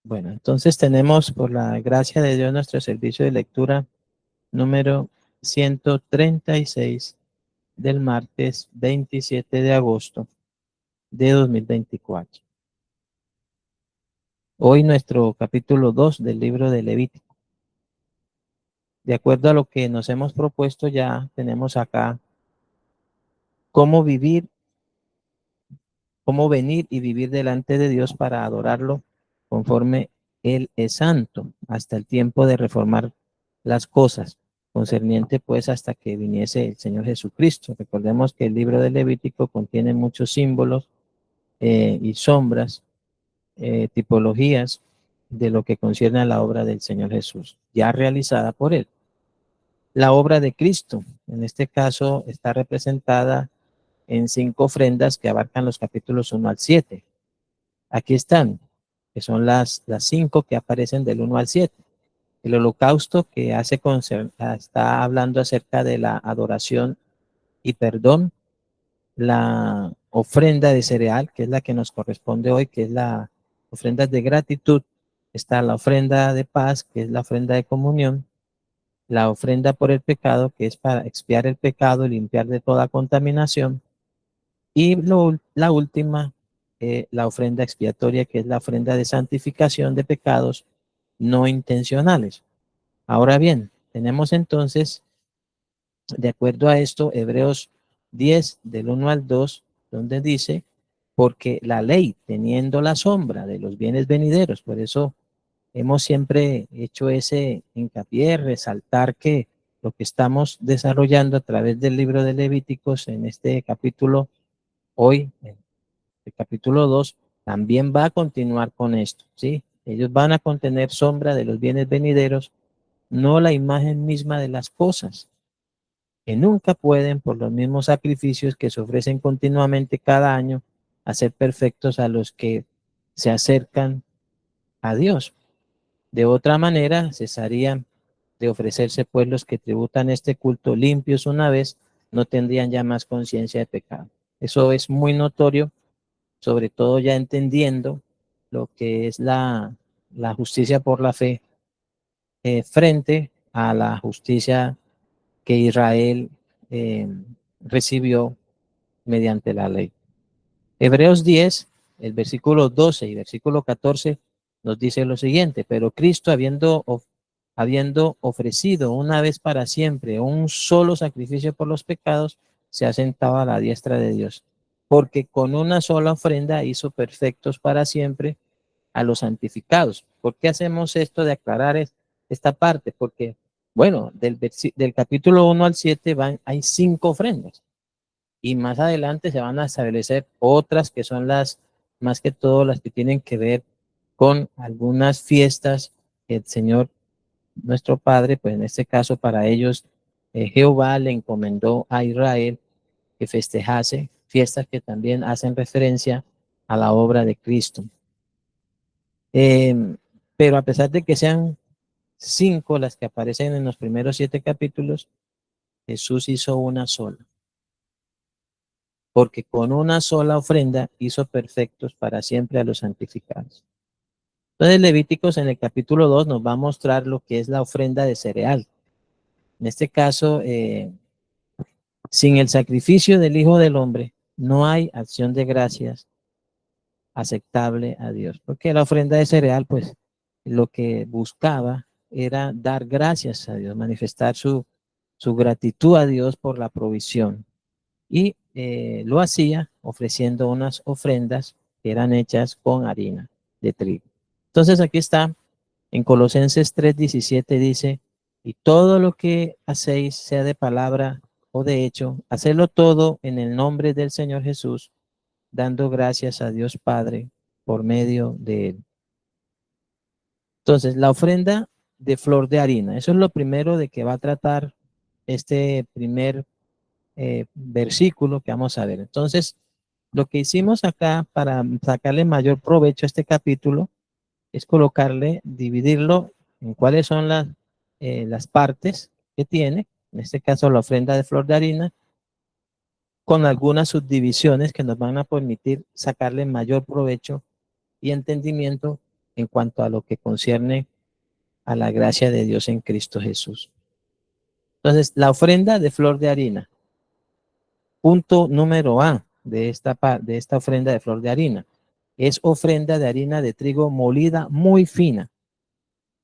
Bueno, entonces tenemos por la gracia de Dios nuestro servicio de lectura número 136 del martes 27 de agosto de 2024. Hoy nuestro capítulo 2 del libro de Levítico. De acuerdo a lo que nos hemos propuesto, ya tenemos acá cómo vivir, cómo venir y vivir delante de Dios para adorarlo conforme Él es santo, hasta el tiempo de reformar las cosas, concerniente pues hasta que viniese el Señor Jesucristo. Recordemos que el libro de Levítico contiene muchos símbolos y sombras, tipologías de lo que concierne a la obra del Señor Jesús, ya realizada por Él. La obra de Cristo, en este caso, está representada en 5 ofrendas que abarcan los capítulos 1 al 7. Aquí están, que son las 5 que aparecen del 1 al 7. El holocausto que está hablando acerca de la adoración y perdón. La ofrenda de cereal, que es la que nos corresponde hoy, que es la ofrenda de gratitud. Está la ofrenda de paz, que es la ofrenda de comunión. La ofrenda por el pecado, que es para expiar el pecado y limpiar de toda contaminación. Y la última, la ofrenda expiatoria, que es la ofrenda de santificación de pecados no intencionales. Ahora bien, tenemos entonces, de acuerdo a esto, Hebreos 10, del 1 al 2, donde dice, porque la ley, teniendo la sombra de los bienes venideros, por eso hemos siempre hecho ese hincapié, resaltar que lo que estamos desarrollando a través del libro de Levíticos en este capítulo, hoy, el capítulo 2, también va a continuar con esto, ¿sí? Ellos van a contener sombra de los bienes venideros, no la imagen misma de las cosas, que nunca pueden, por los mismos sacrificios que se ofrecen continuamente cada año, hacer perfectos a los que se acercan a Dios. De otra manera, cesarían de ofrecerse pues los que tributan este culto limpios una vez, no tendrían ya más conciencia de pecado. Eso es muy notorio, sobre todo ya entendiendo lo que es la justicia por la fe frente a la justicia que Israel eh, recibió mediante la ley. Hebreos 10, el versículo 12 y versículo 14 nos dice lo siguiente, pero Cristo habiendo ofrecido una vez para siempre un solo sacrificio por los pecados, se ha sentado a la diestra de Dios, porque con una sola ofrenda hizo perfectos para siempre a los santificados. ¿Por qué hacemos esto de aclarar esta parte? Porque, bueno, del capítulo 1 al 7 hay 5 ofrendas y más adelante se van a establecer otras que son más que todo las que tienen que ver con algunas fiestas que el Señor, nuestro Padre, pues en este caso para ellos, Jehová le encomendó a Israel que festejase fiestas que también hacen referencia a la obra de Cristo. Pero a pesar de que sean 5 las que aparecen en los primeros 7 capítulos, Jesús hizo una sola, porque con una sola ofrenda hizo perfectos para siempre a los santificados. Entonces Levíticos en el capítulo 2 nos va a mostrar lo que es la ofrenda de cereal. En este caso, sin el sacrificio del Hijo del Hombre, no hay acción de gracias aceptable a Dios, porque la ofrenda de cereal, pues, lo que buscaba era dar gracias a Dios, manifestar su gratitud a Dios por la provisión. Y lo hacía ofreciendo unas ofrendas que eran hechas con harina de trigo. Entonces aquí está, en Colosenses 3:17 dice, y todo lo que hacéis, sea de palabra o de hecho, hacedlo todo en el nombre del Señor Jesús, dando gracias a Dios Padre por medio de él. Entonces, la ofrenda de flor de harina, eso es lo primero de que va a tratar este primer versículo que vamos a ver. Entonces, lo que hicimos acá para sacarle mayor provecho a este capítulo es colocarle, dividirlo en cuáles son las partes que tiene, en este caso la ofrenda de flor de harina, con algunas subdivisiones que nos van a permitir sacarle mayor provecho y entendimiento en cuanto a lo que concierne a la gracia de Dios en Cristo Jesús. Entonces, la ofrenda de flor de harina. Punto número A de esta ofrenda de flor de harina. Es ofrenda de harina de trigo molida muy fina.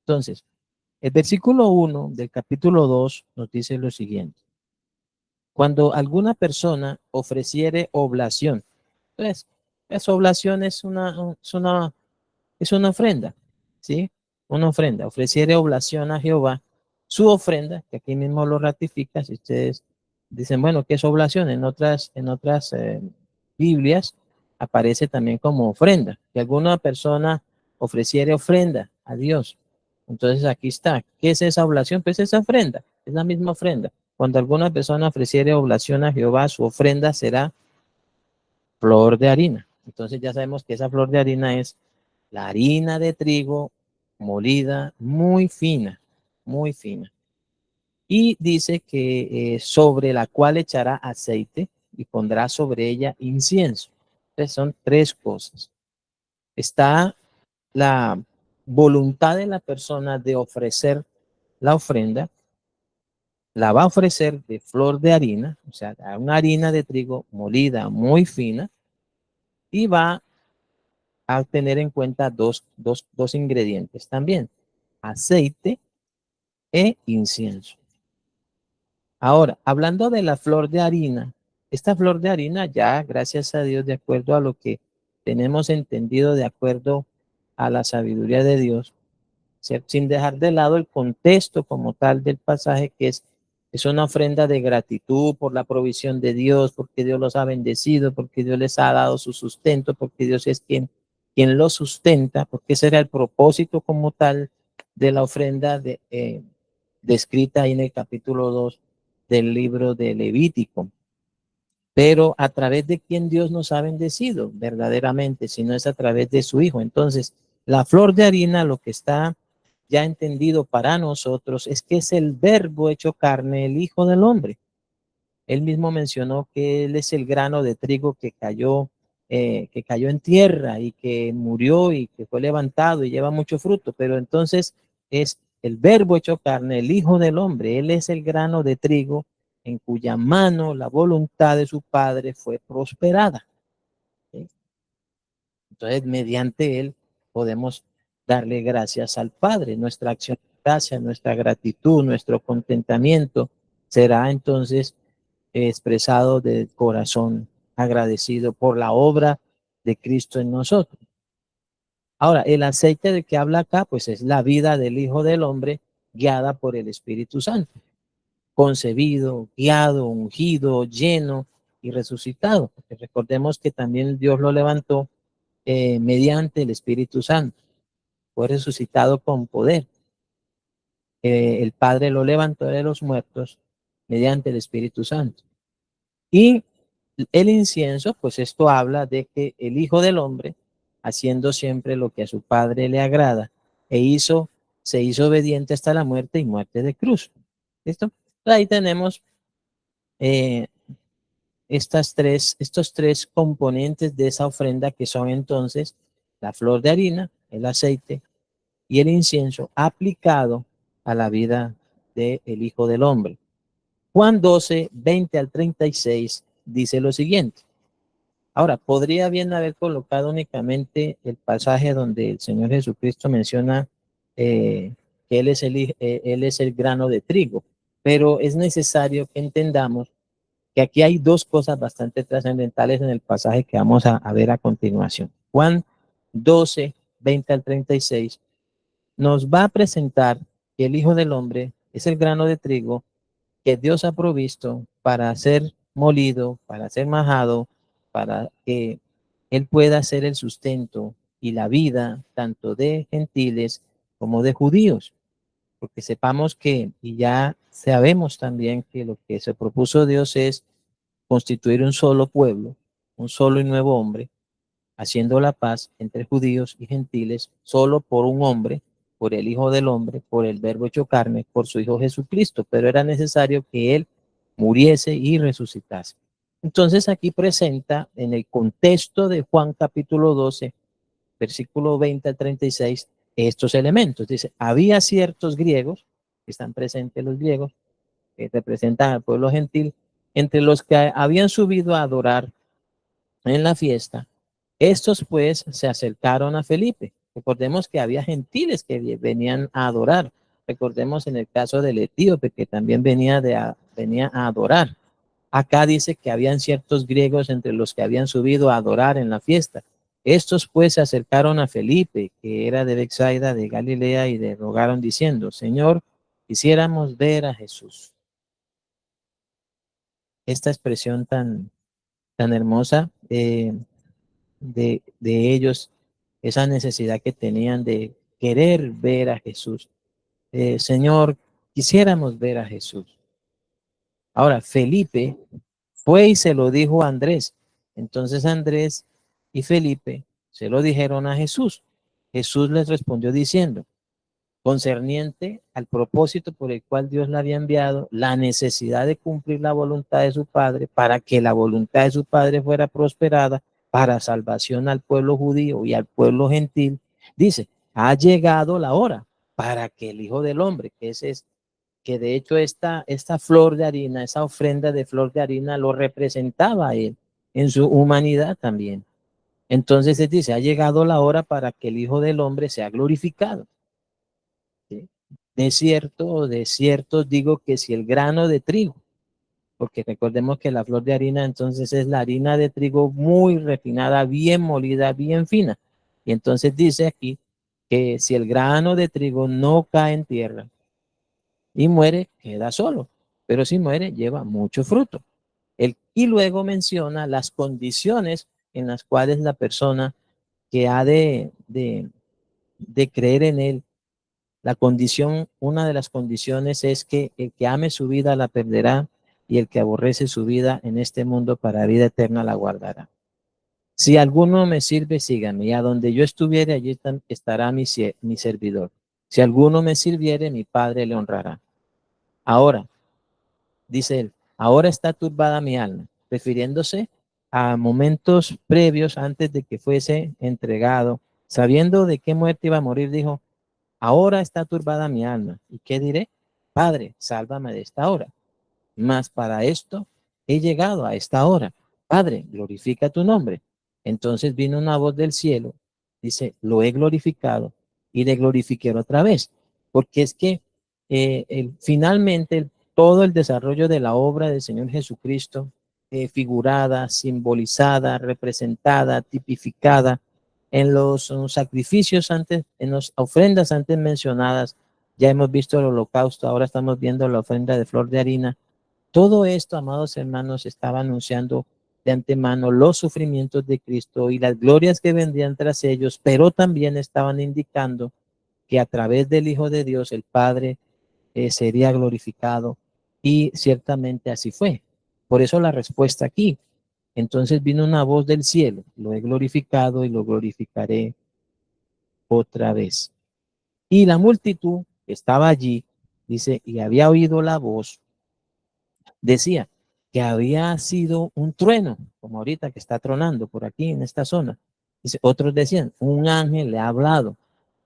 Entonces, el versículo 1 del capítulo 2 nos dice lo siguiente. Cuando alguna persona ofreciere oblación, entonces, esa oblación es una ofrenda, ¿sí? Una ofrenda. Ofreciere oblación a Jehová, su ofrenda, que aquí mismo lo ratifica. Si ustedes dicen, bueno, ¿qué es oblación? En otras Biblias aparece también como ofrenda. Que alguna persona ofreciere ofrenda a Dios. Entonces aquí está. ¿Qué es esa oblación? Pues esa ofrenda, es la misma ofrenda. Cuando alguna persona ofreciere oblación a Jehová, su ofrenda será flor de harina. Entonces ya sabemos que esa flor de harina es la harina de trigo molida muy fina, muy fina. Y dice que sobre la cual echará aceite y pondrá sobre ella incienso. Entonces son tres cosas. Está la voluntad de la persona de ofrecer la ofrenda, la va a ofrecer de flor de harina, o sea, una harina de trigo molida muy fina, y va a tener en cuenta dos ingredientes también, aceite e incienso. Ahora, hablando de la flor de harina, esta flor de harina ya, gracias a Dios, de acuerdo a lo que tenemos entendido, de acuerdo a la sabiduría de Dios, sin dejar de lado el contexto como tal del pasaje, que es una ofrenda de gratitud por la provisión de Dios, porque Dios los ha bendecido, porque Dios les ha dado su sustento, porque Dios es quien los sustenta, porque ese era el propósito como tal de la ofrenda descrita ahí en el capítulo 2 del libro de Levítico. Pero a través de quien Dios nos ha bendecido verdaderamente, si no es a través de su Hijo. Entonces, la flor de harina, lo que está ya entendido para nosotros, es que es el Verbo hecho carne, el Hijo del Hombre. Él mismo mencionó que Él es el grano de trigo que cayó en tierra y que murió y que fue levantado y lleva mucho fruto. Pero entonces es el Verbo hecho carne, el Hijo del Hombre. Él es el grano de trigo en cuya mano la voluntad de su Padre fue prosperada. ¿Sí? Entonces, mediante Él podemos darle gracias al Padre. Nuestra acción de gracia, nuestra gratitud, nuestro contentamiento será entonces expresado de corazón agradecido por la obra de Cristo en nosotros. Ahora, el aceite de que habla acá, pues es la vida del Hijo del Hombre guiada por el Espíritu Santo, concebido, guiado, ungido, lleno y resucitado. Porque recordemos que también Dios lo levantó mediante el Espíritu Santo, fue resucitado con poder. El Padre lo levantó de los muertos mediante el Espíritu Santo. Y el incienso, pues esto habla de que el Hijo del Hombre, haciendo siempre lo que a su Padre le agrada, se hizo obediente hasta la muerte y muerte de cruz. ¿Listo? Ahí tenemos eh, estos tres componentes de esa ofrenda, que son entonces la flor de harina, el aceite y el incienso aplicado a la vida del Hijo del Hombre. Juan 12, 20 al 36 dice lo siguiente. Ahora, podría bien haber colocado únicamente el pasaje donde el Señor Jesucristo menciona que Él es el grano de trigo, pero es necesario que entendamos que aquí hay dos cosas bastante trascendentales en el pasaje que vamos a ver a continuación. Juan 12, 20 al 36 nos va a presentar que el Hijo del Hombre es el grano de trigo que Dios ha provisto para ser molido, para ser majado, para que Él pueda ser el sustento y la vida tanto de gentiles como de judíos. Porque sepamos que, y ya sabemos también que lo que se propuso Dios es constituir un solo pueblo, un solo y nuevo hombre, haciendo la paz entre judíos y gentiles, solo por un hombre, por el Hijo del Hombre, por el Verbo hecho carne, por su Hijo Jesucristo, pero era necesario que Él muriese y resucitase. Entonces aquí presenta, en el contexto de Juan capítulo 12, versículo 20 al 36, estos elementos. Dice, había ciertos griegos, que están presentes los griegos, que representan al pueblo gentil, entre los que habían subido a adorar en la fiesta. Estos pues se acercaron a Felipe. Recordemos que había gentiles que venían a adorar. Recordemos en el caso del etíope que también venía a adorar. Acá dice que habían ciertos griegos entre los que habían subido a adorar en la fiesta. Estos pues se acercaron a Felipe, que era de Betsaida de Galilea, y le rogaron diciendo, Señor, quisiéramos ver a Jesús. Esta expresión tan hermosa de ellos, esa necesidad que tenían de querer ver a Jesús. Señor, quisiéramos ver a Jesús. Ahora, Felipe fue y se lo dijo a Andrés. Entonces Andrés y Felipe se lo dijeron a Jesús. Jesús les respondió diciendo, concerniente al propósito por el cual Dios le había enviado, la necesidad de cumplir la voluntad de su Padre, para que la voluntad de su Padre fuera prosperada, para salvación al pueblo judío y al pueblo gentil, dice, ha llegado la hora para que el Hijo del Hombre, que de hecho esta flor de harina, esa ofrenda de flor de harina lo representaba a él en su humanidad también. Entonces se dice, ha llegado la hora para que el Hijo del Hombre sea glorificado. ¿Sí? De cierto digo que si el grano de trigo, porque recordemos que la flor de harina entonces es la harina de trigo muy refinada, bien molida, bien fina. Y entonces dice aquí que si el grano de trigo no cae en tierra y muere, queda solo, pero si muere, lleva mucho fruto. Y luego menciona las condiciones en las cuales la persona que ha de creer en él, la condición, una de las condiciones es que el que ame su vida la perderá y el que aborrece su vida en este mundo para vida eterna la guardará. Si alguno me sirve, sígame, y a donde yo estuviere, allí estará mi servidor. Si alguno me sirviere, mi Padre le honrará. Ahora, dice él, ahora está turbada mi alma, refiriéndose a momentos previos antes de que fuese entregado, sabiendo de qué muerte iba a morir, dijo, ahora está turbada mi alma. ¿Y qué diré? Padre, sálvame de esta hora. Mas para esto he llegado a esta hora. Padre, glorifica tu nombre. Entonces vino una voz del cielo, dice, lo he glorificado y le glorifiqué otra vez. Porque es que finalmente todo el desarrollo de la obra del Señor Jesucristo, figurada, simbolizada, representada, tipificada en los sacrificios antes, en las ofrendas antes mencionadas, ya hemos visto el holocausto, ahora estamos viendo la ofrenda de flor de harina. Todo esto, amados hermanos, estaba anunciando de antemano los sufrimientos de Cristo y las glorias que vendrían tras ellos, pero también estaban indicando que a través del Hijo de Dios, el Padre, sería glorificado, y ciertamente así fue. Por eso la respuesta aquí. Entonces vino una voz del cielo, lo he glorificado y lo glorificaré otra vez. Y la multitud que estaba allí, dice, y había oído la voz, decía que había sido un trueno, como ahorita que está tronando por aquí en esta zona. Dice, otros decían, un ángel le ha hablado.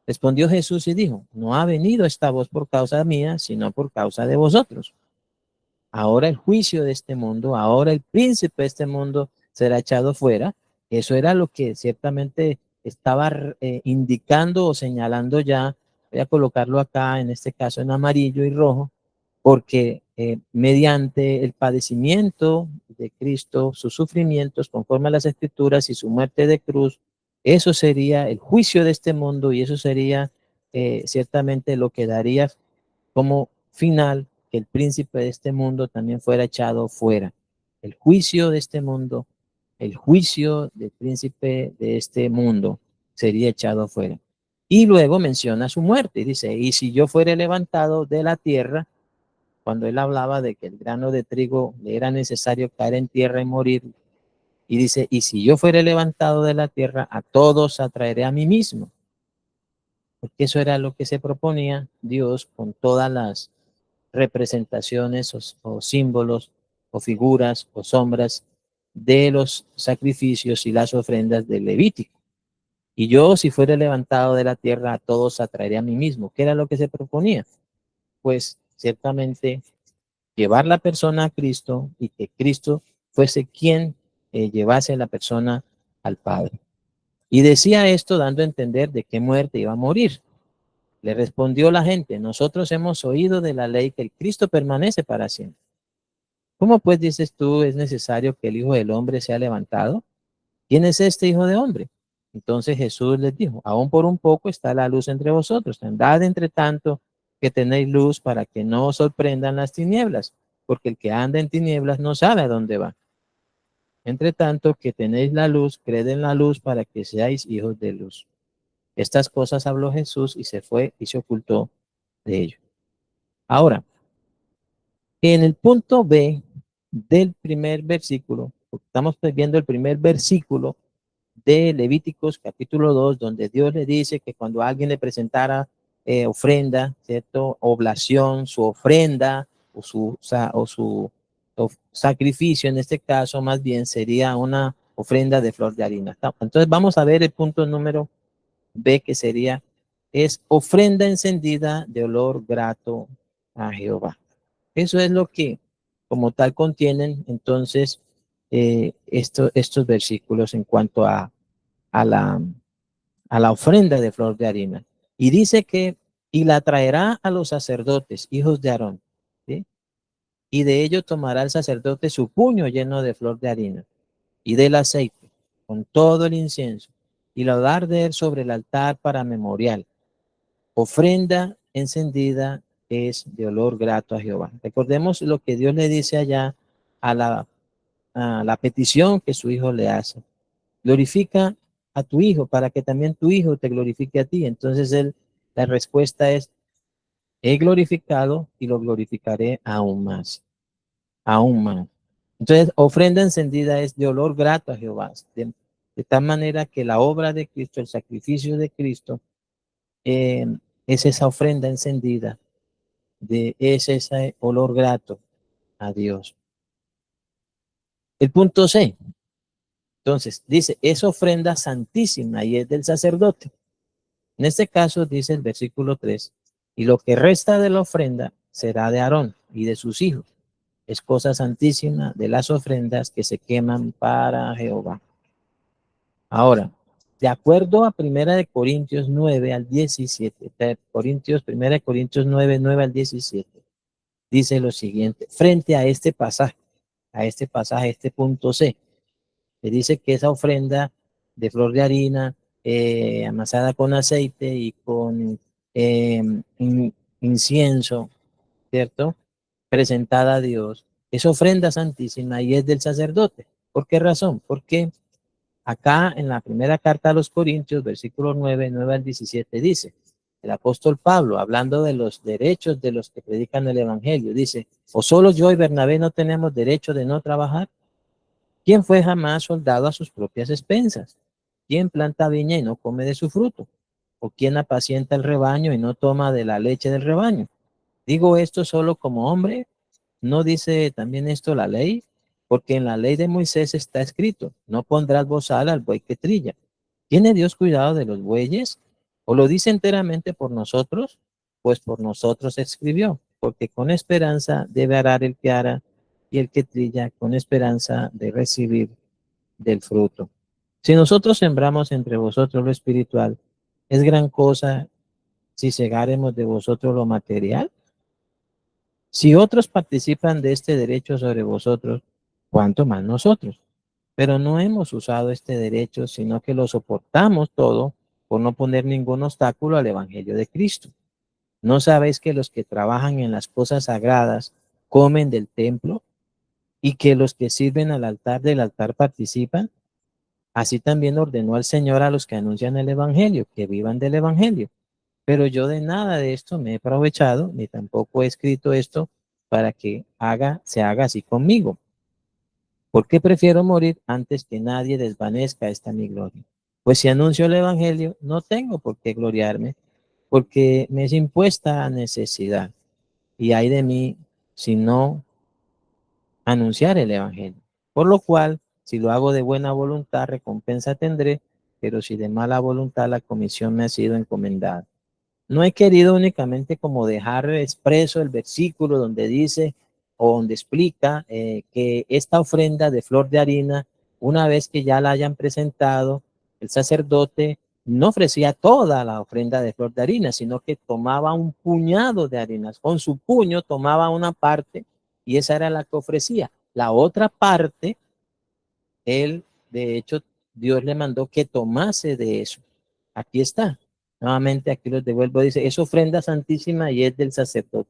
Respondió Jesús y dijo, no ha venido esta voz por causa mía, sino por causa de vosotros. Ahora el juicio de este mundo, ahora el príncipe de este mundo será echado fuera. Eso era lo que ciertamente estaba indicando o señalando ya. Voy a colocarlo acá, en este caso en amarillo y rojo, porque mediante el padecimiento de Cristo, sus sufrimientos conforme a las Escrituras y su muerte de cruz, eso sería el juicio de este mundo, y eso sería ciertamente lo que daría como final que el príncipe de este mundo también fuera echado fuera. El juicio de este mundo, el juicio del príncipe de este mundo sería echado fuera. Y luego menciona su muerte, y dice, y si yo fuera levantado de la tierra, cuando él hablaba de que el grano de trigo le era necesario caer en tierra y morir, y dice, y si yo fuera levantado de la tierra, a todos atraeré a mí mismo, porque eso era lo que se proponía Dios con todas las representaciones o símbolos o figuras o sombras de los sacrificios y las ofrendas del Levítico. Y yo, si fuera levantado de la tierra, a todos atraeré a mí mismo. ¿Qué era lo que se proponía? Pues ciertamente llevar la persona a Cristo y que Cristo fuese quien llevase a la persona al Padre. Y decía esto dando a entender de qué muerte iba a morir. Le respondió la gente, nosotros hemos oído de la ley que el Cristo permanece para siempre. ¿Cómo pues dices tú es necesario que el Hijo del Hombre sea levantado? ¿Quién es este Hijo de Hombre? Entonces Jesús les dijo, aún por un poco está la luz entre vosotros, andad entre tanto que tenéis luz para que no os sorprendan las tinieblas, porque el que anda en tinieblas no sabe a dónde va. Entre tanto que tenéis la luz, creed en la luz para que seáis hijos de luz. Estas cosas habló Jesús y se fue y se ocultó de ellos. Ahora, en el punto B del primer versículo, estamos viendo el primer versículo de Levíticos capítulo 2, donde Dios le dice que cuando alguien le presentara ofrenda, ¿cierto? Oblación, su ofrenda o su sacrificio, en este caso más bien sería una ofrenda de flor de harina. Entonces vamos a ver el punto número B, que sería, es ofrenda encendida de olor grato a Jehová. Eso es lo que como tal contienen entonces estos versículos en cuanto a la, a la ofrenda de flor de harina. Y dice que, y la traerá a los sacerdotes, hijos de Aarón, ¿sí? Y de ello tomará el sacerdote su puño lleno de flor de harina y del aceite, con todo el incienso, y lo va a arder sobre el altar para memorial. Ofrenda encendida es de olor grato a Jehová. Recordemos lo que Dios le dice allá a la petición que su hijo le hace. Glorifica a tu hijo para que también tu hijo te glorifique a ti. Entonces la respuesta es, he glorificado y lo glorificaré aún más, aún más. Entonces, ofrenda encendida es de olor grato a Jehová, de tal manera que la obra de Cristo, el sacrificio de Cristo, eh, es esa ofrenda encendida, es ese olor grato a Dios. El punto C, entonces, dice, es ofrenda santísima y es del sacerdote. En este caso dice el versículo 3, y lo que resta de la ofrenda será de Aarón y de sus hijos. Es cosa santísima de las ofrendas que se queman para Jehová. Ahora, de acuerdo a 1 Corintios 9 al 17, Primera de Corintios 9, 9 al 17, dice lo siguiente, frente a este pasaje, este punto C, que dice que esa ofrenda de flor de harina amasada con aceite y con eh, incienso, ¿cierto? Presentada a Dios, es ofrenda santísima y es del sacerdote. ¿Por qué razón? Porque acá en la primera carta a los Corintios, versículo 9, 9 al 17, dice, el apóstol Pablo, hablando de los derechos de los que predican el evangelio, dice, ¿o solo yo y Bernabé no tenemos derecho de no trabajar? ¿Quién fue jamás soldado a sus propias expensas? ¿Quién planta viña y no come de su fruto? ¿O quién apacienta el rebaño y no toma de la leche del rebaño? Digo esto solo como hombre. ¿No dice también esto la ley? Porque en la ley de Moisés está escrito, no pondrás bozal al buey que trilla. ¿Tiene Dios cuidado de los bueyes? ¿O lo dice enteramente por nosotros? Pues por nosotros escribió, porque con esperanza debe arar el que ara y el que trilla con esperanza de recibir del fruto. Si nosotros sembramos entre vosotros lo espiritual, ¿es gran cosa si segaremos de vosotros lo material? Si otros participan de este derecho sobre vosotros, ¿cuánto más nosotros? Pero no hemos usado este derecho, sino que lo soportamos todo por no poner ningún obstáculo al Evangelio de Cristo. ¿No sabéis que los que trabajan en las cosas sagradas comen del templo y que los que sirven al altar del altar participan? Así también ordenó el Señor a los que anuncian el Evangelio, que vivan del Evangelio. Pero yo de nada de esto me he aprovechado, ni tampoco he escrito esto para que se haga así conmigo. Porque prefiero morir antes que nadie desvanezca esta mi gloria. Pues si anuncio el Evangelio, no tengo por qué gloriarme, porque me es impuesta necesidad. Y hay de mí si no anunciar el Evangelio. Por lo cual, si lo hago de buena voluntad, recompensa tendré, pero si de mala voluntad la comisión me ha sido encomendada. No he querido únicamente como dejar expreso el versículo donde dice o donde explica que esta ofrenda de flor de harina, una vez que ya la hayan presentado, el sacerdote no ofrecía toda la ofrenda de flor de harina, sino que tomaba un puñado de harinas. Con su puño tomaba una parte y esa era la que ofrecía. La otra parte, él, de hecho, Dios le mandó que tomase de eso. Aquí está. Nuevamente aquí los devuelvo, dice, es ofrenda santísima y es del sacerdote.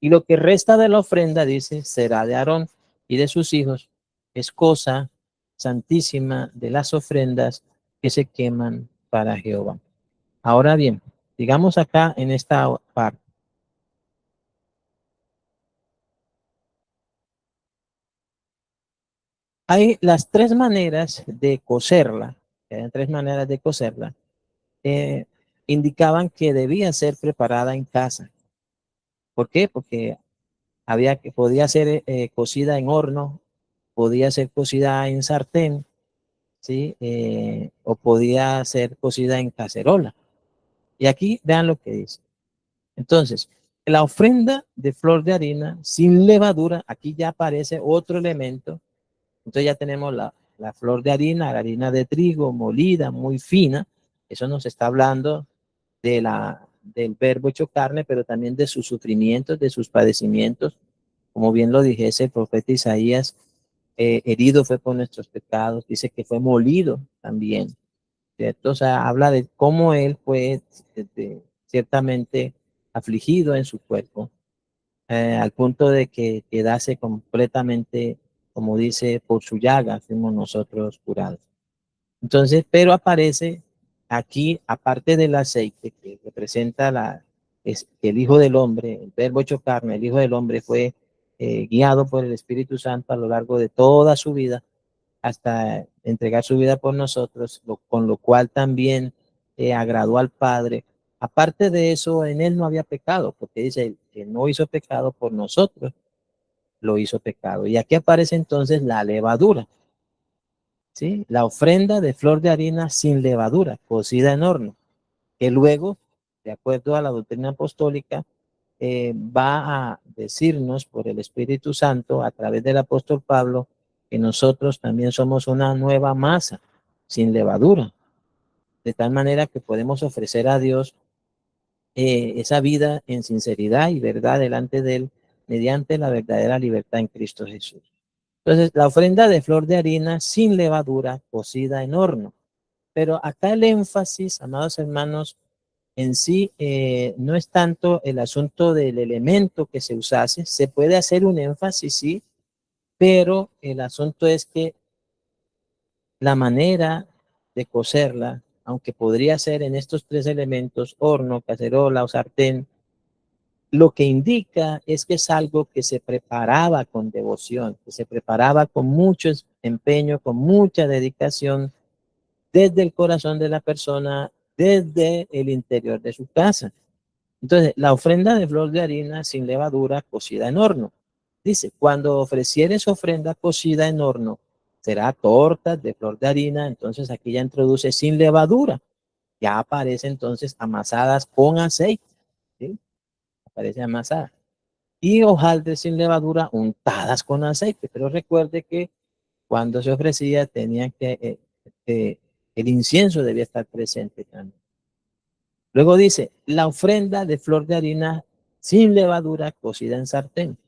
Y lo que resta de la ofrenda, dice, será de Aarón y de sus hijos. Es cosa santísima de las ofrendas que se queman para Jehová. Ahora bien, digamos acá en esta parte. Hay las tres maneras de cocerla. Hay tres maneras de cocerla. eh, Indicaban que debía ser preparada en casa. ¿Por qué? Porque podía ser cocida en horno, podía ser cocida en sartén, ¿sí? O podía ser cocida en cacerola. Y aquí vean lo que dice. Entonces, la ofrenda de flor de harina sin levadura, aquí ya aparece otro elemento. Entonces ya tenemos la flor de harina, la harina de trigo molida, muy fina. Eso nos está hablando del verbo hecho carne, pero también de sus sufrimientos, de sus padecimientos. Como bien lo dijese el profeta Isaías, herido fue por nuestros pecados, dice que fue molido también, ¿cierto? O sea, habla de cómo él fue ciertamente afligido en su cuerpo, al punto de que quedase completamente, como dice, por su llaga fuimos nosotros curados. Entonces, pero aparece aquí, aparte del aceite que representa el Hijo del Hombre, el verbo hecho carne, el Hijo del Hombre fue guiado por el Espíritu Santo a lo largo de toda su vida hasta entregar su vida por nosotros, con lo cual también agradó al Padre. Aparte de eso, en él no había pecado, porque dice que no hizo pecado por nosotros, lo hizo pecado. Y aquí aparece entonces la levadura. ¿Sí? La ofrenda de flor de harina sin levadura, cocida en horno, que luego, de acuerdo a la doctrina apostólica, va a decirnos por el Espíritu Santo a través del apóstol Pablo que nosotros también somos una nueva masa sin levadura, de tal manera que podemos ofrecer a Dios esa vida en sinceridad y verdad delante de Él mediante la verdadera libertad en Cristo Jesús. Entonces, la ofrenda de flor de harina sin levadura, cocida en horno. Pero acá el énfasis, amados hermanos, en sí no es tanto el asunto del elemento que se usase, se puede hacer un énfasis, sí, pero el asunto es que la manera de cocerla, aunque podría ser en estos tres elementos, horno, cacerola o sartén, lo que indica es que es algo que se preparaba con devoción, que se preparaba con mucho empeño, con mucha dedicación, desde el corazón de la persona, desde el interior de su casa. Entonces, la ofrenda de flor de harina sin levadura cocida en horno. Dice, cuando ofrecieres ofrenda cocida en horno, será tortas de flor de harina. Entonces aquí ya introduce sin levadura. Ya aparece entonces amasadas con aceite. ¿Sí? Aparece amasada. Y hojaldres sin levadura untadas con aceite. Pero recuerde que cuando se ofrecía tenía eh, el incienso debía estar presente también. Luego dice, la ofrenda de flor de harina sin levadura cocida en sartén.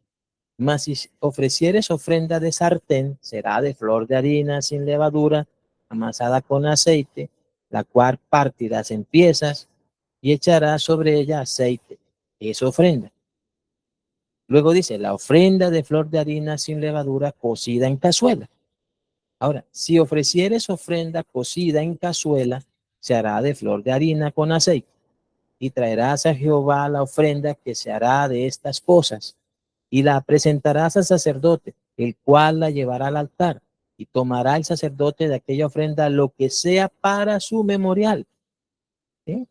Mas si ofrecieres ofrenda de sartén, será de flor de harina sin levadura, amasada con aceite, la cual partirás en piezas y echarás sobre ella aceite. Es ofrenda. Luego dice, la ofrenda de flor de harina sin levadura cocida en cazuela. Ahora, si ofrecieres ofrenda cocida en cazuela, se hará de flor de harina con aceite. Y traerás a Jehová la ofrenda que se hará de estas cosas, y la presentarás al sacerdote, el cual la llevará al altar, y tomará el sacerdote de aquella ofrenda lo que sea para su memorial, ¿sí?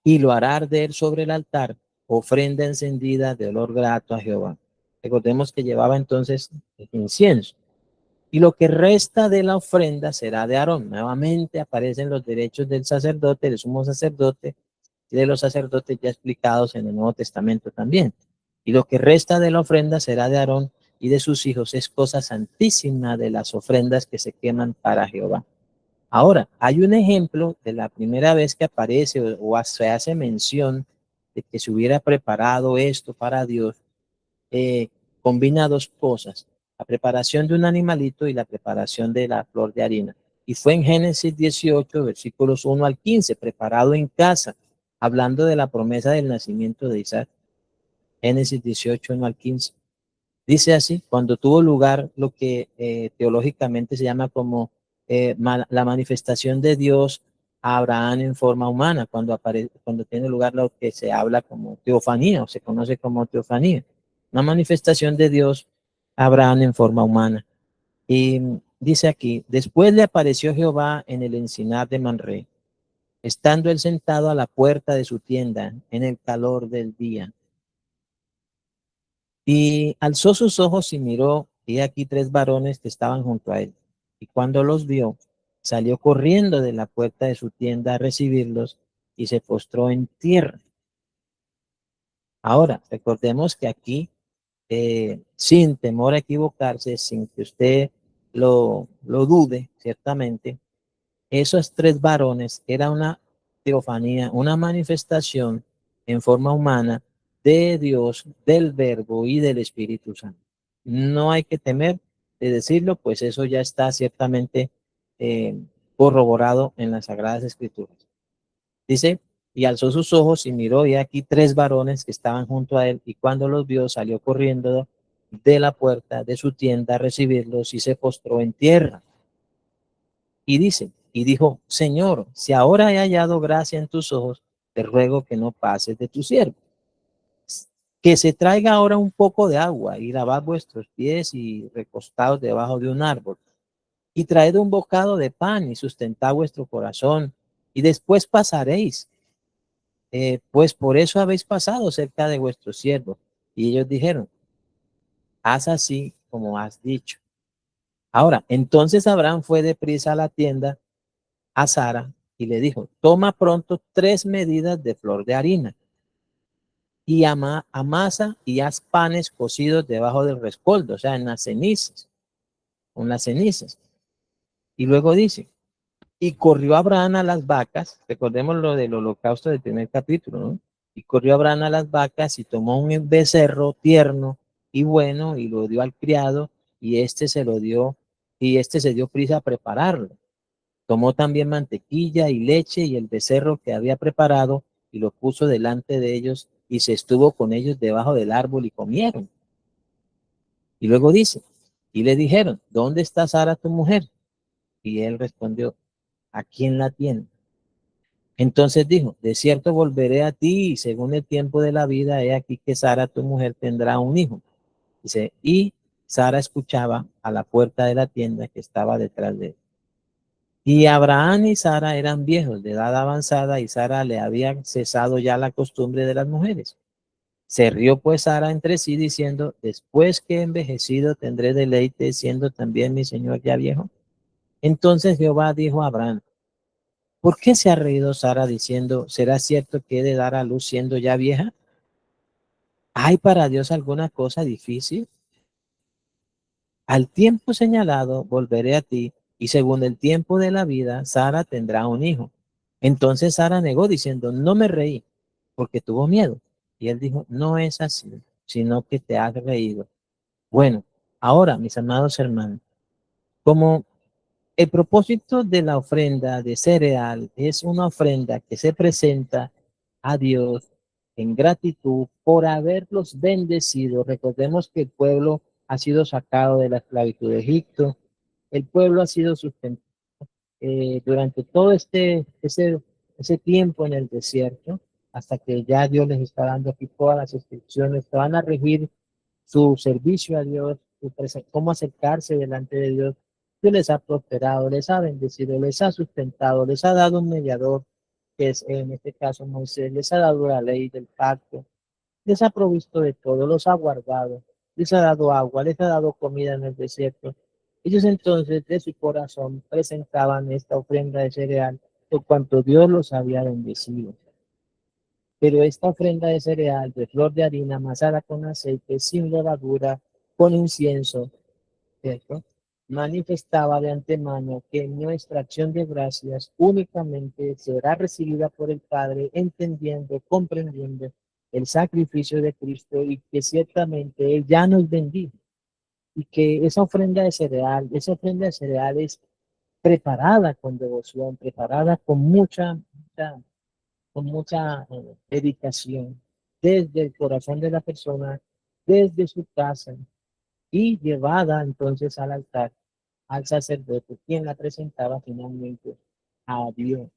Y lo hará arder sobre el altar, ofrenda encendida de olor grato a Jehová. Recordemos que llevaba entonces incienso. Y lo que resta de la ofrenda será de Aarón. Nuevamente aparecen los derechos del sacerdote, del sumo sacerdote y de los sacerdotes ya explicados en el Nuevo Testamento también. Y lo que resta de la ofrenda será de Aarón y de sus hijos. Es cosa santísima de las ofrendas que se queman para Jehová. Ahora, hay un ejemplo de la primera vez que aparece se hace mención de que se hubiera preparado esto para Dios. eh, Combina dos cosas, la preparación de un animalito y la preparación de la flor de harina. Y fue en Génesis 18, versículos 1 al 15, preparado en casa, hablando de la promesa del nacimiento de Isaac. Génesis 18, 1 al 15. Dice así, cuando tuvo lugar lo que teológicamente se llama como la manifestación de Dios a Abraham en forma humana, cuando tiene lugar lo que se habla como teofanía o se conoce como teofanía, una manifestación de Dios a Abraham en forma humana. Y dice aquí, después le apareció Jehová en el encinar de Manré, estando él sentado a la puerta de su tienda en el calor del día. Y alzó sus ojos y miró, y aquí tres varones que estaban junto a él. Y cuando los vio, salió corriendo de la puerta de su tienda a recibirlos y se postró en tierra. Ahora, recordemos que aquí, sin temor a equivocarse, sin que usted lo dude, ciertamente, esos tres varones era una teofanía, una manifestación en forma humana de Dios, del Verbo y del Espíritu Santo. No hay que temer de decirlo, pues eso ya está ciertamente eh, corroborado en las Sagradas Escrituras. Dice, y alzó sus ojos y miró, y aquí tres varones que estaban junto a él, y cuando los vio salió corriendo de la puerta de su tienda a recibirlos y se postró en tierra. Y dice, y dijo, Señor, si ahora he hallado gracia en tus ojos, te ruego que no pases de tu siervo. Que se traiga ahora un poco de agua y lavad vuestros pies y recostados debajo de un árbol. Y traed un bocado de pan y sustentad vuestro corazón. Y después pasaréis, pues por eso habéis pasado cerca de vuestro siervo. Y ellos dijeron, haz así como has dicho. Ahora, entonces Abraham fue deprisa a la tienda a Sara y le dijo, toma pronto 3 medidas de flor de harina y amasa y haz panes cocidos debajo del rescoldo, o sea, en las cenizas, con las cenizas. Y luego dice, y corrió Abraham a las vacas, recordemos lo del holocausto del primer capítulo, ¿no? Y corrió Abraham a las vacas y tomó un becerro tierno y bueno y lo dio al criado y este se lo dio y este se dio prisa a prepararlo. Tomó también mantequilla y leche y el becerro que había preparado y lo puso delante de ellos y se estuvo con ellos debajo del árbol y comieron. Y luego dice, y le dijeron, ¿dónde está Sara tu mujer? Y él respondió, aquí en la tienda. Entonces dijo, de cierto volveré a ti y según el tiempo de la vida, he aquí que Sara tu mujer tendrá un hijo. Dice, y Sara escuchaba a la puerta de la tienda que estaba detrás de él. Y Abraham y Sara eran viejos de edad avanzada y Sara le había cesado ya la costumbre de las mujeres. Se rió pues Sara entre sí diciendo, después que he envejecido tendré deleite siendo también mi señor ya viejo. Entonces Jehová dijo a Abraham, ¿por qué se ha reído Sara diciendo, será cierto que he de dar a luz siendo ya vieja? ¿Hay para Dios alguna cosa difícil? Al tiempo señalado volveré a ti, y según el tiempo de la vida, Sara tendrá un hijo. Entonces Sara negó diciendo, no me reí, porque tuvo miedo. Y él dijo, no es así, sino que te has reído. Bueno, ahora, mis amados hermanos, como el propósito de la ofrenda de cereal es una ofrenda que se presenta a Dios en gratitud por haberlos bendecido. Recordemos que el pueblo ha sido sacado de la esclavitud de Egipto. El pueblo ha sido sustentado durante todo ese tiempo en el desierto, hasta que ya Dios les está dando aquí todas las instrucciones que van a regir su servicio a Dios, cómo acercarse delante de Dios. Dios les ha prosperado, les ha bendecido, les ha sustentado, les ha dado un mediador, que es en este caso Moisés, les ha dado la ley del pacto, les ha provisto de todo, los ha guardado, les ha dado agua, les ha dado comida en el desierto. Ellos entonces de su corazón presentaban esta ofrenda de cereal por cuanto Dios los había bendecido. Pero esta ofrenda de cereal, de flor de harina amasada con aceite, sin levadura, con incienso, ¿cierto? Manifestaba de antemano que nuestra acción de gracias únicamente será recibida por el Padre, entendiendo, comprendiendo el sacrificio de Cristo y que ciertamente Él ya nos bendijo y que esa ofrenda de cereal es preparada con devoción, preparada con mucha dedicación desde el corazón de la persona, desde su casa y llevada entonces al altar, al sacerdote, quien la presentaba finalmente a Dios.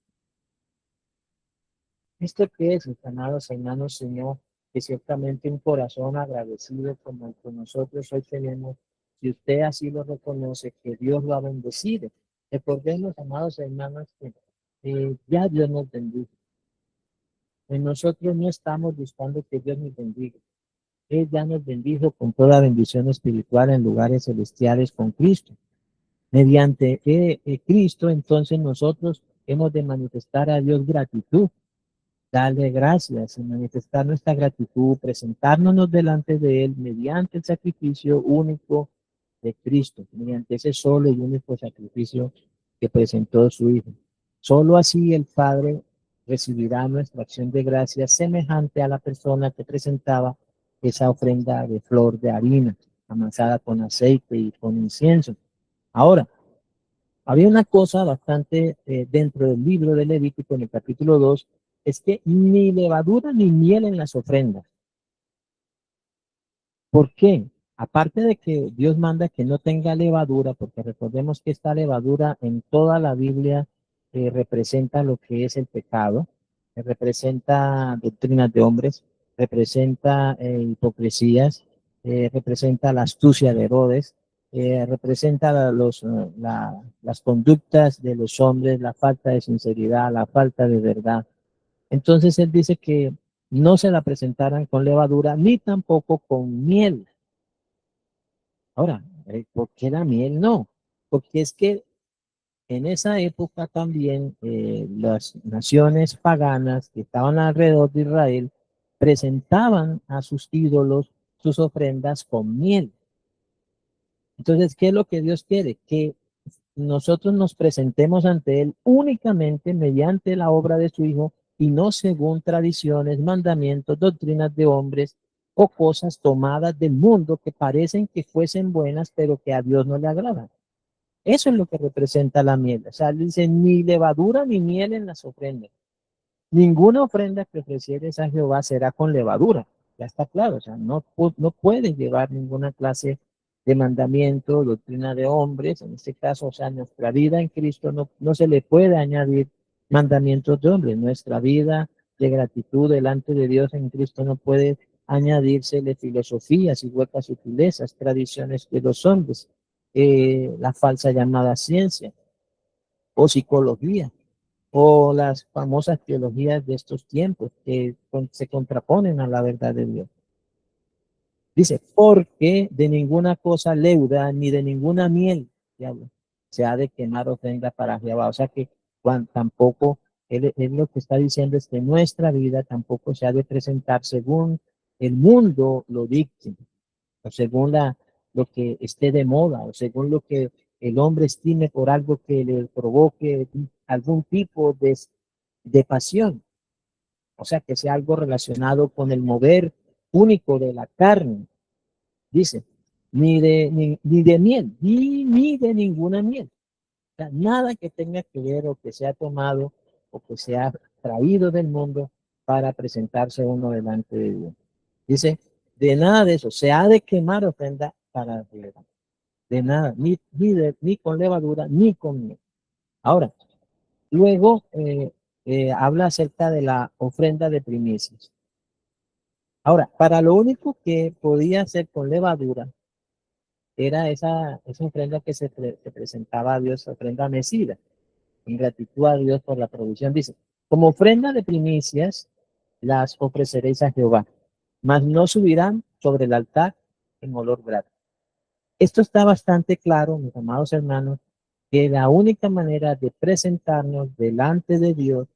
¿Esto qué es, mis amados hermanos, Señor? Que ciertamente un corazón agradecido como el que nosotros hoy tenemos, si usted así lo reconoce, que Dios lo ha bendecido. Recordemos, amados hermanos, que ya Dios nos bendijo. En nosotros no estamos buscando que Dios nos bendiga. Él ya nos bendijo con toda bendición espiritual en lugares celestiales con Cristo. Mediante Cristo, entonces nosotros hemos de manifestar a Dios gratitud, darle gracias y manifestar nuestra gratitud, presentárnoslos delante de Él mediante el sacrificio único de Cristo, mediante ese solo y único sacrificio que presentó su Hijo. Solo así el Padre recibirá nuestra acción de gracias semejante a la persona que presentaba esa ofrenda de flor de harina, amasada con aceite y con incienso. Ahora, había una cosa bastante dentro del libro de Levítico, en el capítulo 2, es que ni levadura ni miel en las ofrendas. ¿Por qué? Aparte de que Dios manda que no tenga levadura, porque recordemos que esta levadura en toda la Biblia representa lo que es el pecado, representa doctrinas de hombres, representa hipocresías, representa la astucia de Herodes, representa las conductas de los hombres, la falta de sinceridad, la falta de verdad. Entonces él dice que no se la presentaran con levadura ni tampoco con miel. Ahora, ¿por qué la miel no? Porque es que en esa época también las naciones paganas que estaban alrededor de Israel presentaban a sus ídolos sus ofrendas con miel. Entonces, ¿qué es lo que Dios quiere? Que nosotros nos presentemos ante Él únicamente mediante la obra de su Hijo y no según tradiciones, mandamientos, doctrinas de hombres o cosas tomadas del mundo que parecen que fuesen buenas, pero que a Dios no le agradan. Eso es lo que representa la miel. O sea, dice, ni levadura ni miel en las ofrendas. Ninguna ofrenda que ofrecieres a Jehová será con levadura. Ya está claro, o sea, no puede llevar ninguna clase de mandamiento, doctrina de hombres, en este caso, o sea, nuestra vida en Cristo no se le puede añadir mandamientos de hombres. Nuestra vida de gratitud delante de Dios en Cristo no puede añadírsele filosofías y huecas sutilezas, tradiciones de los hombres, la falsa llamada ciencia o psicología o las famosas teologías de estos tiempos que se contraponen a la verdad de Dios. Dice, porque de ninguna cosa leuda ni de ninguna miel se ha de quemar ofrenda para Jehová. O sea que tampoco, él lo que está diciendo es que nuestra vida tampoco se ha de presentar según el mundo lo dicte, o según lo que esté de moda, o según lo que el hombre estime por algo que le provoque algún tipo de pasión. O sea, que sea algo relacionado con el mover único de la carne. Dice, ni de miel, ni de ninguna miel. O sea, nada que tenga que ver o que sea tomado o que sea traído del mundo para presentarse uno delante de Dios. Dice, de nada de eso, se ha de quemar ofrenda para Dios. De nada, ni con levadura, ni con miel. Ahora, luego habla acerca de la ofrenda de primicias. Ahora, para lo único que podía hacer con levadura era esa ofrenda que se presentaba a Dios, ofrenda mecida, en gratitud a Dios por la provisión. Dice, como ofrenda de primicias las ofreceréis a Jehová, mas no subirán sobre el altar en olor grato. Esto está bastante claro, mis amados hermanos, que la única manera de presentarnos delante de Dios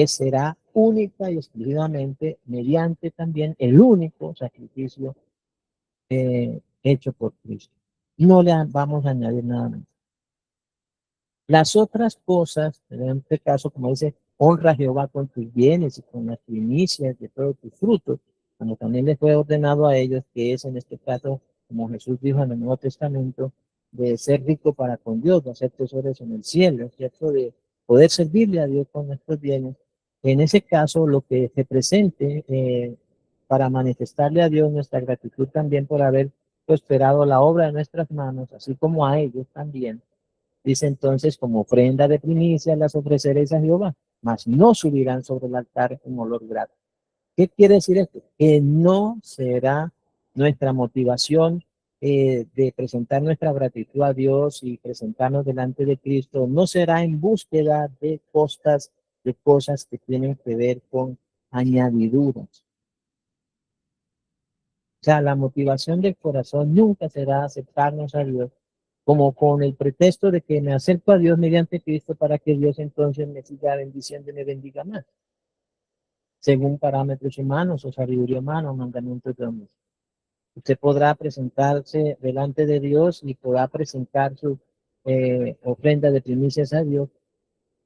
será única y exclusivamente mediante también el único sacrificio hecho por Cristo. No le vamos a añadir nada más. Las otras cosas, en este caso, como dice, honra a Jehová con tus bienes y con las primicias de todos tus frutos, como también les fue ordenado a ellos, que es en este caso, como Jesús dijo en el Nuevo Testamento, de ser rico para con Dios, de hacer tesoros en el cielo, ¿cierto? De poder servirle a Dios con nuestros bienes. En ese caso, lo que se presente para manifestarle a Dios nuestra gratitud también por haber prosperado la obra de nuestras manos, así como a ellos también. Dice entonces, como ofrenda de primicia las ofreceréis a Jehová, mas no subirán sobre el altar en olor grato. ¿Qué quiere decir esto? Que no será nuestra motivación de presentar nuestra gratitud a Dios y presentarnos delante de Cristo, no será en búsqueda de cosas que tienen que ver con añadiduras. O sea, la motivación del corazón nunca será aceptarnos a Dios como con el pretexto de que me acerco a Dios mediante Cristo para que Dios entonces me siga bendiciendo y me bendiga más, según parámetros humanos o sabiduría humana o mandamientos de hombres. Usted podrá presentarse delante de Dios y podrá presentar su ofrenda de primicias a Dios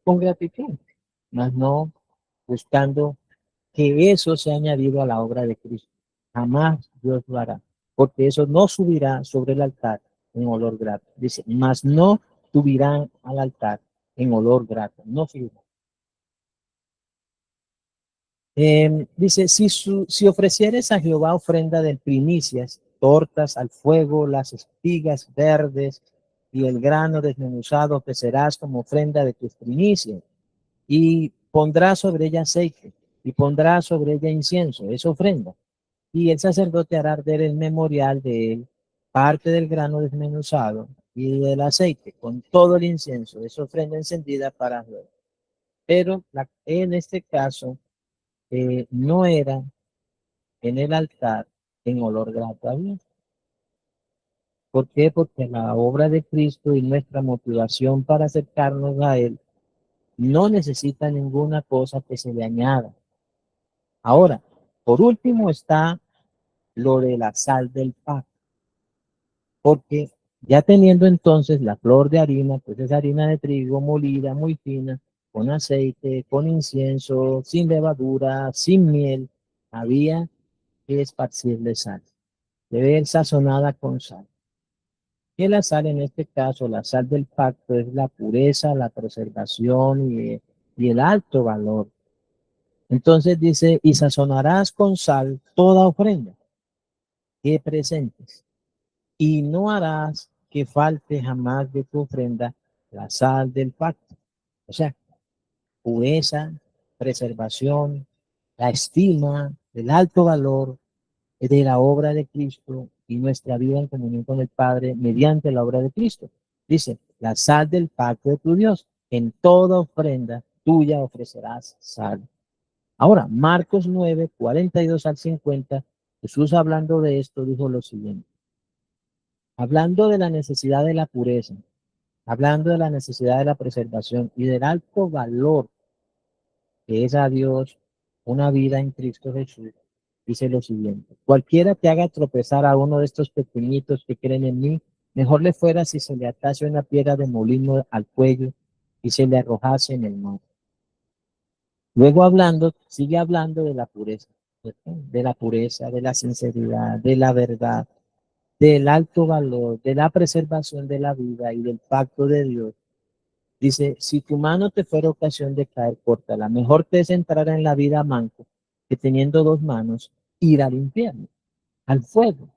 con gratitud, mas no buscando que eso sea añadido a la obra de Cristo. Jamás Dios lo hará, porque eso no subirá sobre el altar en olor grato. Dice, mas no subirán al altar en olor grato, no subirán. Dice, si ofrecieres a Jehová ofrenda de primicias, tortas al fuego, las espigas verdes y el grano desmenuzado ofrecerás como ofrenda de tus primicias, y pondrás sobre ella aceite, y pondrás sobre ella incienso, es ofrenda. Y el sacerdote hará arder el memorial de él, parte del grano desmenuzado y del aceite, con todo el incienso, es ofrenda encendida para Jehová. Pero en este caso, no era en el altar en olor grato a Dios. ¿Por qué? Porque la obra de Cristo y nuestra motivación para acercarnos a Él no necesita ninguna cosa que se le añada. Ahora, por último está lo de la sal del pacto, porque ya teniendo entonces la flor de harina, pues es harina de trigo molida, muy fina, con aceite, con incienso, sin levadura, sin miel, había que esparcirle sal, debe ser sazonada con sal. Y la sal, en este caso, la sal del pacto, es la pureza, la preservación y el alto valor. Entonces dice, y sazonarás con sal toda ofrenda que presentes, y no harás que falte jamás de tu ofrenda la sal del pacto. O sea, pureza, preservación, la estima, el alto valor de la obra de Cristo y nuestra vida en comunión con el Padre mediante la obra de Cristo. Dice, la sal del pacto de tu Dios, en toda ofrenda tuya ofrecerás sal. Ahora, Marcos 9, 42 al 50, Jesús hablando de esto dijo lo siguiente, hablando de la necesidad de la pureza, hablando de la necesidad de la preservación y del alto valor que es a Dios una vida en Cristo Jesús, dice lo siguiente, cualquiera que haga tropezar a uno de estos pequeñitos que creen en mí, mejor le fuera si se le atase una piedra de molino al cuello y se le arrojase en el mar. Luego hablando, sigue hablando de la pureza, ¿cierto? De la pureza, de la sinceridad, de la verdad, del alto valor, de la preservación de la vida y del pacto de Dios. Dice, si tu mano te fuera ocasión de caer, córtala. Mejor te es entrar en la vida manco que teniendo dos manos ir al infierno, al fuego,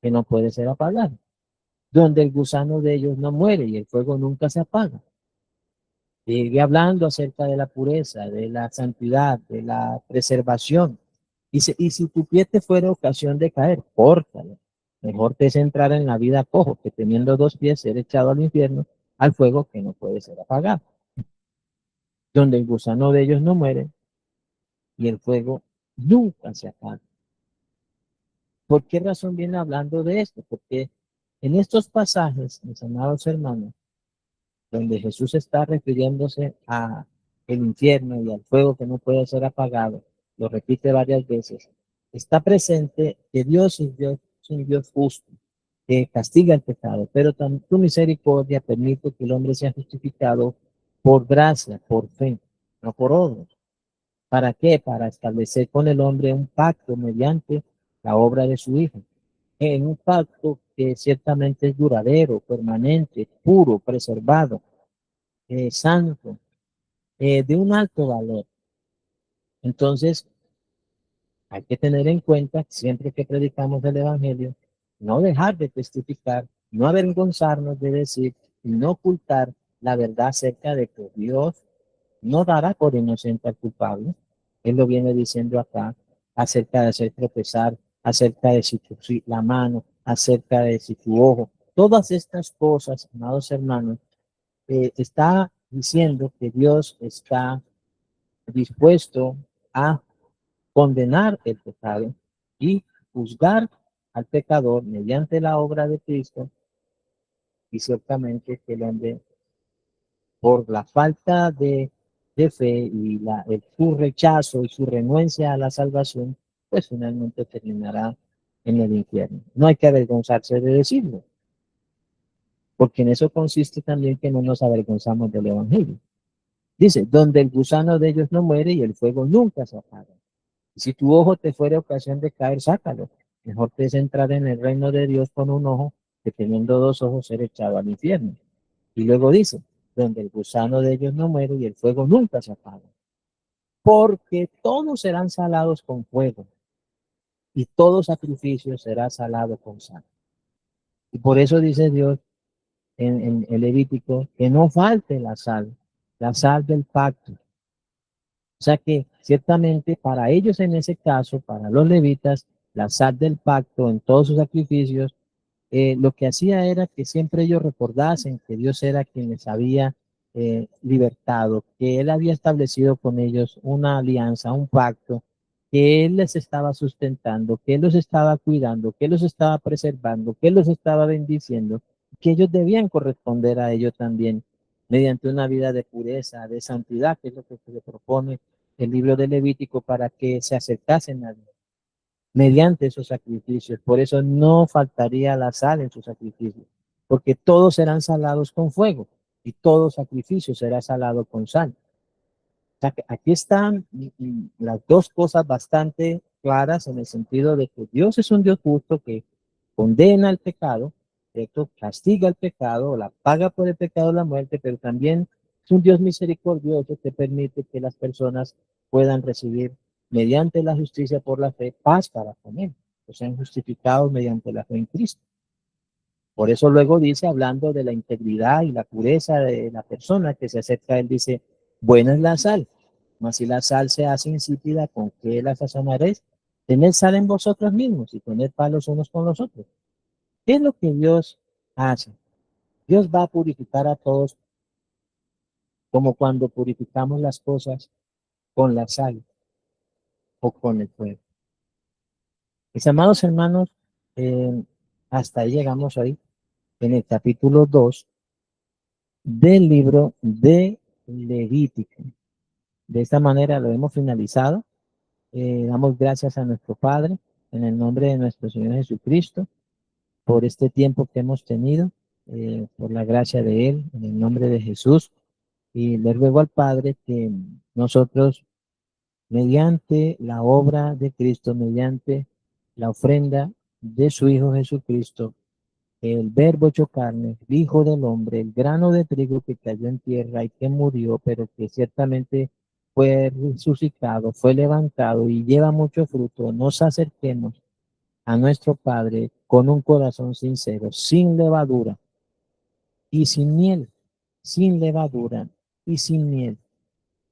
que no puede ser apagado, donde el gusano de ellos no muere y el fuego nunca se apaga. Sigue hablando acerca de la pureza, de la santidad, de la preservación. Dice, y si tu pie te fuera ocasión de caer, córtalo. Mejor te es entrar en la vida cojo que teniendo dos pies ser echado al infierno, al fuego que no puede ser apagado, donde el gusano de ellos no muere y el fuego nunca se apaga. ¿Por qué razón viene hablando de esto? Porque En estos pasajes, mis amados hermanos, donde Jesús está refiriéndose a el infierno y al fuego que no puede ser apagado, lo repite varias veces, está presente que Dios es un Dios justo, que castiga el pecado, pero tu misericordia permite que el hombre sea justificado por gracia, por fe, no por obras. ¿Para qué? Para establecer con el hombre un pacto mediante la obra de su Hijo. En un pacto que ciertamente es duradero, permanente, puro, preservado, santo, de un alto valor. Entonces, hay que tener en cuenta, siempre que predicamos el Evangelio, no dejar de testificar, no avergonzarnos de decir y no ocultar la verdad acerca de que Dios no dará por inocente al culpable. Él lo viene diciendo acá, acerca de hacer tropezar, acerca de si la mano, acerca de si tu ojo. Todas estas cosas, amados hermanos, está diciendo que Dios está dispuesto a condenar el pecado y juzgar al pecador mediante la obra de Cristo, y ciertamente que el hombre, por la falta de fe y su rechazo y su renuencia a la salvación, pues finalmente terminará en el infierno. No hay que avergonzarse de decirlo, porque en eso consiste también que no nos avergonzamos del Evangelio. Dice, donde el gusano de ellos no muere y el fuego nunca se apaga. Si tu ojo te fuera ocasión de caer, sácalo. Mejor te es entrar en el reino de Dios con un ojo que teniendo dos ojos ser echado al infierno. Y luego dice, donde el gusano de ellos no muere y el fuego nunca se apaga. Porque todos serán salados con fuego y todo sacrificio será salado con sal. Y por eso dice Dios en el Levítico que no falte la sal del pacto. O sea que ciertamente para ellos en ese caso, para los levitas, la sal del pacto en todos sus sacrificios, lo que hacía era que siempre ellos recordasen que Dios era quien les había libertado, que Él había establecido con ellos una alianza, un pacto, que Él les estaba sustentando, que Él los estaba cuidando, que Él los estaba preservando, que Él los estaba bendiciendo, que ellos debían corresponder a ello también mediante una vida de pureza, de santidad, que es lo que se le propone el libro de Levítico para que se acercasen a Dios mediante esos sacrificios. Por eso no faltaría la sal en sus sacrificios, porque todos serán salados con fuego y todo sacrificio será salado con sal. O sea, que aquí están las dos cosas bastante claras en el sentido de que Dios es un Dios justo que condena el pecado, ¿cierto? Castiga el pecado, la paga por el pecado la muerte, pero también es un Dios misericordioso que permite que las personas puedan recibir mediante la justicia por la fe paz para con él, que sean justificados mediante la fe en Cristo. Por eso luego dice, hablando de la integridad y la pureza de la persona que se acerca a él, dice, buena es la sal, mas si la sal se hace insípida, ¿con qué la sazonaréis? Tened sal en vosotros mismos y poned palos unos con los otros. ¿Qué es lo que Dios hace? Dios va a purificar a todos como cuando purificamos las cosas con la sal o con el fuego. Mis amados hermanos, eh, hasta ahí llegamos hoy en el capítulo 2 del libro de Levítico. De esta manera lo hemos finalizado. Damos gracias a nuestro Padre en el nombre de nuestro Señor Jesucristo por este tiempo que hemos tenido, por la gracia de Él, en el nombre de Jesús. Y le ruego al Padre que nosotros, mediante la obra de Cristo, mediante la ofrenda de su Hijo Jesucristo, el Verbo hecho carne, el Hijo del Hombre, el grano de trigo que cayó en tierra y que murió, pero que ciertamente fue resucitado, fue levantado y lleva mucho fruto, nos acerquemos a nuestro Padre con un corazón sincero, sin levadura y sin miel, sin levadura y sin miel,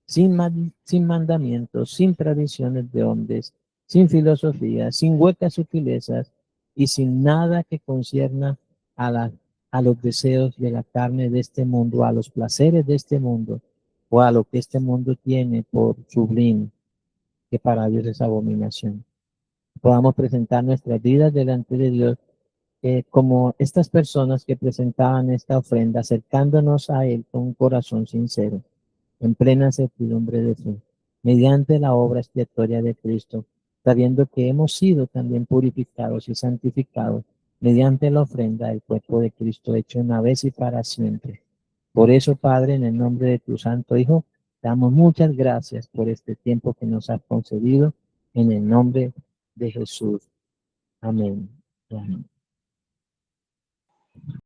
sin mandamientos, sin tradiciones de hombres, sin filosofía, sin huecas sutilezas y sin nada que concierna a, a los deseos de la carne de este mundo, a los placeres de este mundo o a lo que este mundo tiene por sublime, que para Dios es abominación. Podamos presentar nuestras vidas delante de Dios como estas personas que presentaban esta ofrenda, acercándonos a Él con un corazón sincero, en plena certidumbre de fe, mediante la obra expiatoria de Cristo, sabiendo que hemos sido también purificados y santificados mediante la ofrenda del cuerpo de Cristo hecho una vez y para siempre. Por eso, Padre, en el nombre de tu Santo Hijo, damos muchas gracias por este tiempo que nos has concedido, en el nombre de Jesús. Amén. Amén.